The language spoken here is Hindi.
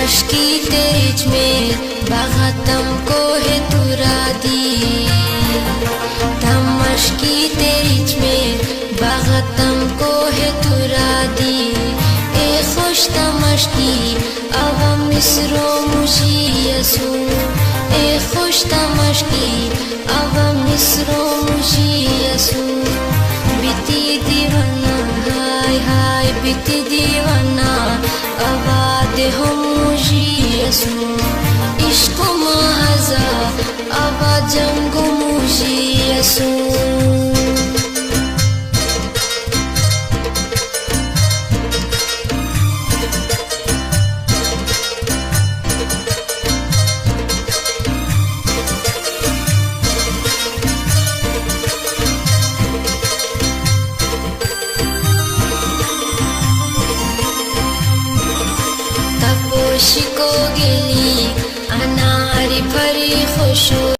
मशकी तेज में बगतम को है तुरा दी मशकी तेज में बगतम को है तुरा दी ए खुश तमशकी अब मिसरो मुझी यसू ए खुश तमशकी अब मिसरो मुझी यसू बीती दीवाना हाय हाय बीती दीवाना आबाद हो मुझी यसू इश्क महजा आबाद जंगो मुझी यसू शिको गेली अनारी भरी खुशो